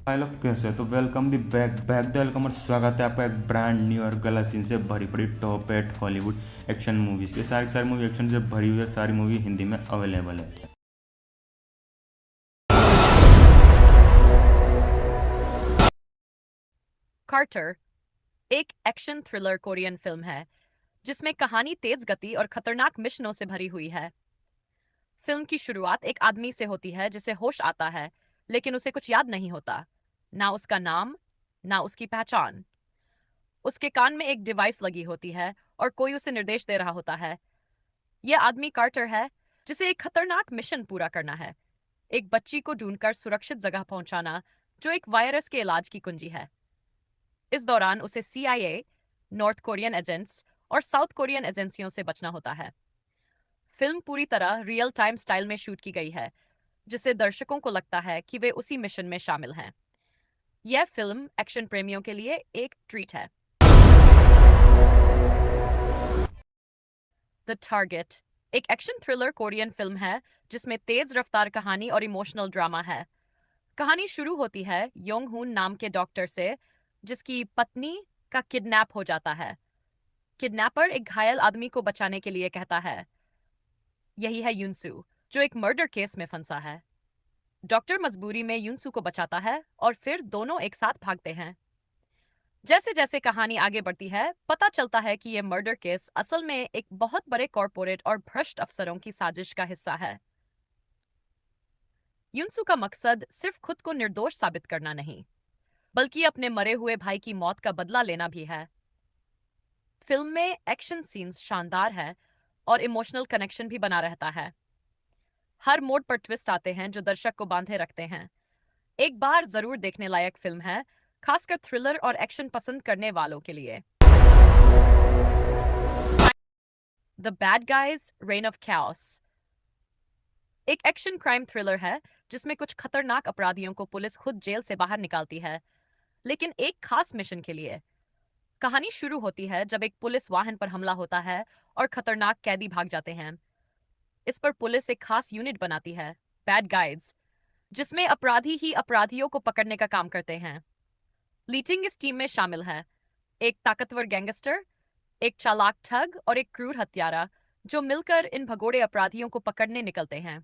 हाय लोग, कैसे हो? तो welcome the back back the welcome और स्वागत है आपका एक ब्रांड न्यू और गलत सीन से भरी पड़ी top eight Hollywood action movies के। सारी की सारी मूवी एक्शन से भरी हुई है। सारी मूवी हिंदी में अवेलेबल है। कार्टर एक एक्शन थ्रिलर कोरियन फिल्म है जिसमें कहानी तेज गति और खतरनाक मिशनों से भरी हुई है। फिल्म की शुरुआत एक आदमी से होती है जिसे होश आता है, लेकिन उसे कुछ याद नहीं होता, ना उसका नाम, ना उसकी पहचान। उसके कान में एक डिवाइस लगी होती है और कोई उसे निर्देश दे रहा होता है। यह आदमी कार्टर है, जिसे एक खतरनाक मिशन पूरा करना है, एक बच्ची को ढूंढकर सुरक्षित जगह पहुंचाना, जो एक वायरस के इलाज की कुंजी है। इस दौरान उसे CIA, नॉर्थ कोरियन एजेंट्स और साउथ कोरियन एजेंसियों से बचना होता है। फिल्म पूरी तरह रियल टाइम स्टाइल में शूट की गई है, जिससे दर्शकों को लगता है कि वे उसी मिशन में शामिल हैं। यह फिल्म एक्शन प्रेमियों के लिए एक ट्रीट है। द टारगेट एक एक्शन थ्रिलर कोरियन फिल्म है जिसमें तेज रफ्तार कहानी और इमोशनल ड्रामा है। कहानी शुरू होती है योंग हुन नाम के डॉक्टर से, जिसकी पत्नी का किडनैप हो जाता है। किडनैपर एक घायल आदमी को बचाने के लिए कहता है। यही है युनसू, जो एक मर्डर केस में फंसा है। डॉक्टर मजबूरी में युनसू को बचाता है और फिर दोनों एक साथ भागते हैं। जैसे जैसे कहानी आगे बढ़ती है, पता चलता है कि यह मर्डर केस असल में एक बहुत बड़े कॉरपोरेट और भ्रष्ट अफसरों की साजिश का हिस्सा है। युनसू का मकसद सिर्फ खुद को निर्दोष साबित करना नहीं, बल्कि अपने मरे हुए भाई की मौत का बदला लेना भी है। फिल्म में एक्शन सीन्स शानदार है और इमोशनल कनेक्शन भी बना रहता है। हर मोड पर ट्विस्ट आते हैं जो दर्शक को बांधे रखते हैं। एक बार जरूर देखने लायक फिल्म है, खासकर थ्रिलर और एक्शन पसंद करने वालों के लिए। The bad guys rain of chaos एक एक्शन क्राइम थ्रिलर है जिसमें कुछ खतरनाक अपराधियों को पुलिस खुद जेल से बाहर निकालती है, लेकिन एक खास मिशन के लिए। कहानी शुरू होती है जब एक पुलिस वाहन पर हमला होता है और खतरनाक कैदी भाग जाते हैं। इस पर पुलिस एक खास यूनिट बनाती है, बैड गाइज, जिसमें अपराधी ही अपराधियों को पकड़ने का काम करते हैं। लीटिंग इस टीम में शामिल है, एक ताकतवर गैंगस्टर, एक चालाक ठग और एक क्रूर हत्यारा, जो मिलकर इन भगोड़े अपराधियों को पकड़ने निकलते हैं।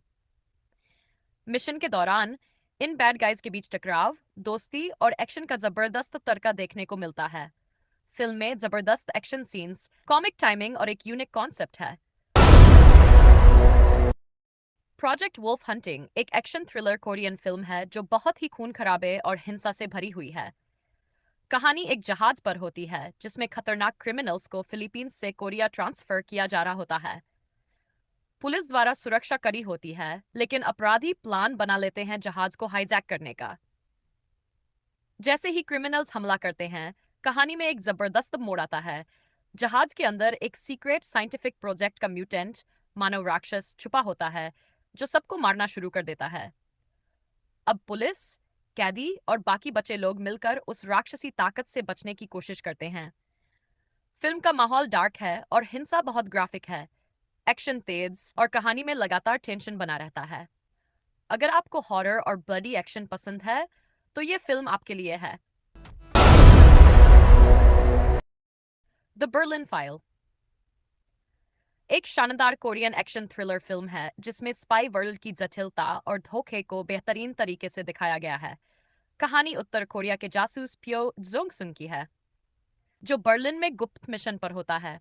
मिशन के दौरान इन बैड गाइज के बीच टकराव, दोस्ती और एक्शन का जबरदस्त तड़का देखने को मिलता है। फिल्म में जबरदस्त एक्शन सीन्स, कॉमिक टाइमिंग और एक यूनिक कॉन्सेप्ट है। प्रोजेक्ट वुल्फ हंटिंग एक एक्शन थ्रिलर कोरियन फिल्म है जो बहुत ही खून खराबे और हिंसा से भरी हुई है। कहानी एक जहाज पर होती है जिसमें खतरनाक क्रिमिनल्स को फिलीपींस से कोरिया ट्रांसफर किया जा रहा होता है। पुलिस द्वारा सुरक्षा कड़ी होती है, लेकिन अपराधी प्लान बना लेते हैं जहाज को हाईजैक करने का। जैसे ही क्रिमिनल्स हमला करते हैं, कहानी में एक जबरदस्त मोड़ आता है। जहाज के अंदर एक सीक्रेट साइंटिफिक प्रोजेक्ट का म्यूटेंट, मानव राक्षस, छुपा होता है, जो सबको मारना शुरू कर देता है। अब पुलिस, कैदी और बाकी बचे लोग मिलकर उस राक्षसी ताकत से बचने की कोशिश करते हैं। फिल्म का माहौल डार्क है और हिंसा बहुत ग्राफिक है। एक्शन तेज और कहानी में लगातार टेंशन बना रहता है। अगर आपको हॉरर और ब्लडी एक्शन पसंद है, तो ये फिल्म आपके लिए है। द बर्लिन फाइल एक शानदार कोरियन एक्शन थ्रिलर फिल्म है जिसमें स्पाई वर्ल्ड की जटिलता और धोखे को बेहतरीन तरीके से दिखाया गया है। कहानी उत्तर कोरिया के जासूस प्यो जोंग सुंग की है, जो बर्लिन में गुप्त मिशन पर होता है।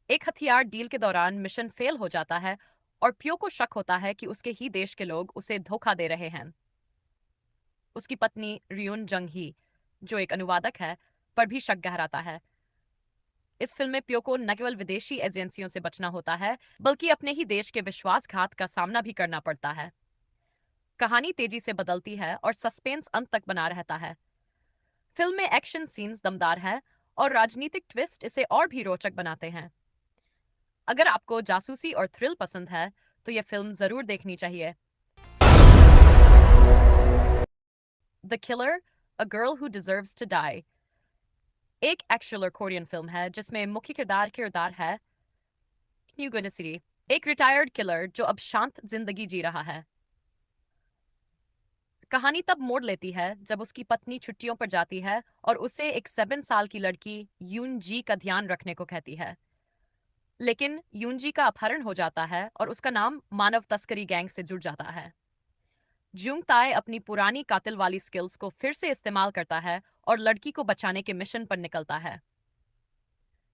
एक हथियार डील के दौरान मिशन फेल हो जाता है और प्यो को शक होता है कि उसके ही देश के लोग उसे धोखा दे रहे हैं। उसकी पत्नी रियून जंग ही, जो एक अनुवादक है, पर भी शक गहराता है। इस फिल्म में प्यो को न केवल विदेशी एजेंसियों से बचना होता है, बल्कि अपने ही देश के विश्वासघात का सामना भी करना पड़ता है। कहानी तेजी से बदलती है और सस्पेंस अंत तक बना रहता है। फिल्म में एक्शन सीन्स दमदार है और राजनीतिक ट्विस्ट इसे और भी रोचक बनाते हैं। अगर आपको जासूसी और थ्रिल पसंद है, तो यह फिल्म जरूर देखनी चाहिए। The killer, a girl who deserves to die एक एक्शन कोरियन फिल्म है जिसमें मुख्य किरदार है न्यू सिटी, एक रिटायर्ड किलर जो अब शांत जिंदगी जी रहा है। कहानी तब मोड़ लेती है जब उसकी पत्नी छुट्टियों पर जाती है और उसे एक 7 साल की लड़की यून जी का ध्यान रखने को कहती है। लेकिन यून जी का अपहरण हो जाता है और उसका नाम मानव तस्करी गैंग से जुड़ जाता है। जुंग ताए अपनी पुरानी कातिल वाली स्किल्स को फिर से इस्तेमाल करता है और लड़की को बचाने के मिशन पर निकलता है।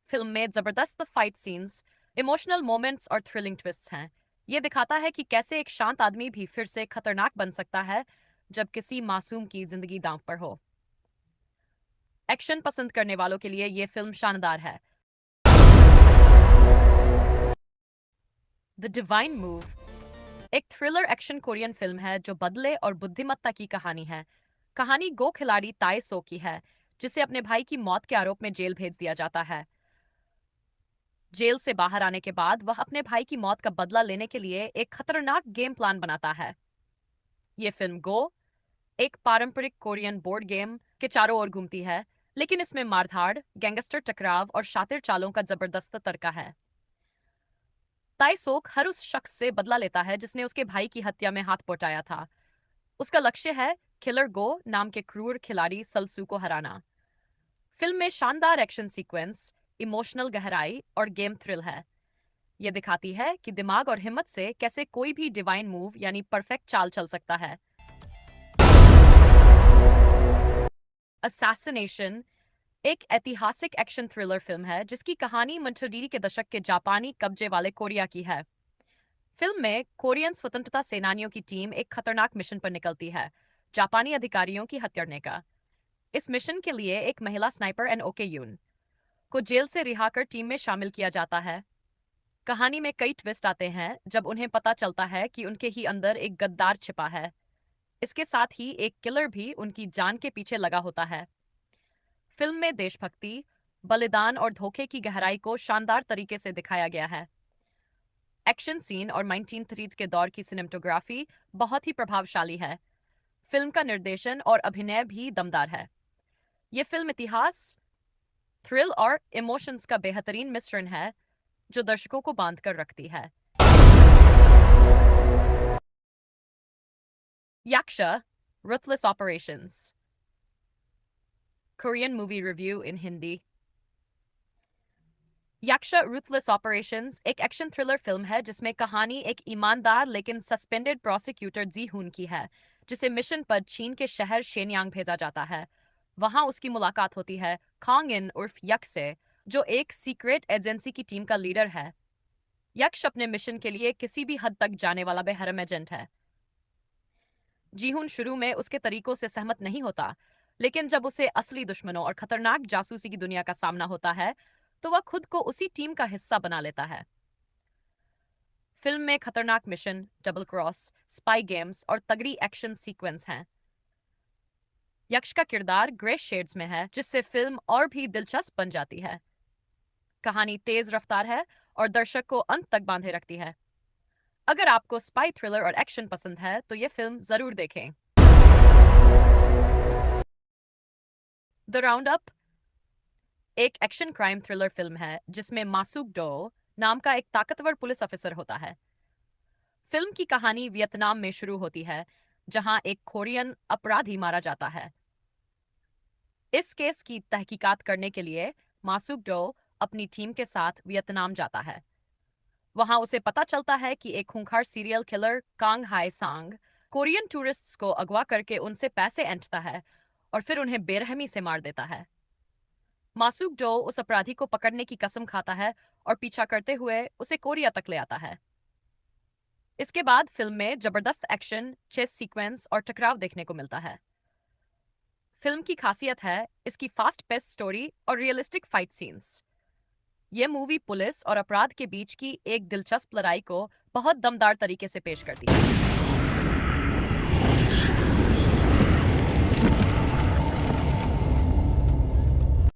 फिल्म में जबरदस्त फाइट सीन्स, इमोशनल मोमेंट्स और थ्रिलिंग ट्विस्ट्स हैं। ये दिखाता है कि कैसे एक शांत आदमी भी फिर से खतरनाक बन सकता है जब किसी मासूम की जिंदगी दांव पर हो। एक्शन पसंद करने वालों के लिए ये फिल्म शानदार है। द डिवाइन मूव एक थ्रिलर एक्शन कोरियन फिल्म है जो बदले और बुद्धिमत्ता की कहानी है। कहानी गो खिलाड़ी ताए सो की है, जिसे अपने भाई की मौत के आरोप में जेल भेज दिया जाता है। जेल से बाहर आने के बाद वह अपने भाई की मौत का बदला लेने के लिए एक खतरनाक गेम प्लान बनाता है। ये फिल्म गो एक पारंपरिक कोरियन बोर्ड गेम के चारों ओर घूमती है, लेकिन इसमें मारधाड़, गैंगस्टर टकराव और शातिर चालों का जबरदस्त तड़का है। ताई सोक हर उस शख्स से बदला लेता है जिसने उसके भाई की हत्या में हाथ बटाया था। उसका लक्ष्य है किलर गो नाम के क्रूर खिलाड़ी सलसू को हराना। फिल्म में शानदार एक्शन सीक्वेंस, इमोशनल गहराई और गेम थ्रिल है। यह दिखाती है कि दिमाग और हिम्मत से कैसे कोई भी डिवाइन मूव यानी परफेक्ट चाल चल सकता है। असैसिनेशन एक ऐतिहासिक एक्शन थ्रिलर फिल्म है जिसकी कहानी मंचोडीरी के दशक के जापानी कब्जे वाले कोरिया की है। फिल्म में कोरियन स्वतंत्रता सेनानियों की टीम एक खतरनाक मिशन पर निकलती है, जापानी अधिकारियों की हत्या करने का। इस मिशन के लिए एक महिला स्नाइपर एनओके यून को जेल से रिहा कर टीम में शामिल किया जाता है। कहानी में कई ट्विस्ट आते हैं जब उन्हें पता चलता है कि उनके ही अंदर एक गद्दार छिपा है। इसके साथ ही एक किलर भी उनकी जान के पीछे लगा होता है। फिल्म में देशभक्ति, बलिदान और धोखे की गहराई को शानदार तरीके से दिखाया गया है। एक्शन सीन और 1930s के दौर की सिनेमेटोग्राफी बहुत ही प्रभावशाली है। फिल्म का निर्देशन और अभिनय भी दमदार है। ये फिल्म इतिहास, थ्रिल और इमोशंस का बेहतरीन मिश्रण है जो दर्शकों को बांध कर रखती है। Yaksha Ruthless Operations Korean movie review in Hindi। Yaksha Ruthless Operations एक एक्शन थ्रिलर फिल्म है जिसमें कहानी एक ईमानदार लेकिन सस्पेंडेड प्रोसिक्यूटर जी हुन की है, जिसे मिशन पर चीन के शहर शेनयांग भेजा जाता है। वहां उसकी मुलाकात होती है खांग इन उर्फ यक से, जो एक सीक्रेट एजेंसी की टीम का लीडर है। यक्ष अपने मिशन के लिए किसी भी हद तक जाने वाला बेहरम एजेंट है। जीहुन शुरू में उसके तरीकों से सहमत नहीं होता, लेकिन जब उसे असली दुश्मनों और खतरनाक जासूसी की दुनिया का सामना होता है तो वह खुद को उसी टीम का हिस्सा बना लेता है। फिल्म में खतरनाक mission, double cross, spy games और तगड़ी एक्शन सीक्वेंस हैं। यक्ष का किरदार ग्रे शेड्स में है, जिससे फिल्म और भी दिलचस्प बन जाती है। कहानी तेज रफ्तार है और दर्शक को अंत तक बांधे रखती है। अगर आपको स्पाई थ्रिलर और एक्शन पसंद है तो ये फिल्म जरूर देखें। द राउंड अप एक एक्शन क्राइम थ्रिलर फिल्म है जिसमें मासूक डो नाम का एक ताकतवर पुलिस अफसर होता है। फिल्म की कहानी वियतनाम में शुरू होती है, जहां एक कोरियन अपराधी मारा जाता है। इस केस की तहकीकात करने के लिए मासूक डो अपनी टीम के साथ वियतनाम जाता है। वहां उसे पता चलता है कि एक खूंखार सीरियल किलर कांग हाई सांग कोरियन टूरिस्ट्स को अगवा करके उनसे पैसे ऐंठता है और फिर उन्हें बेरहमी से मार देता है। मासूक डो उस अपराधी को पकड़ने की कसम खाता है और पीछा करते हुए उसे कोरिया तक ले आता है। इसके बाद फिल्म में जबरदस्त एक्शन, चेस सीक्वेंस और टकराव देखने को मिलता है। फिल्म की खासियत है इसकी फास्ट पेस स्टोरी और रियलिस्टिक फाइट सीन्स। यह मूवी पुलिस और अपराध के बीच की एक दिलचस्प लड़ाई को बहुत दमदार तरीके से पेश करती है।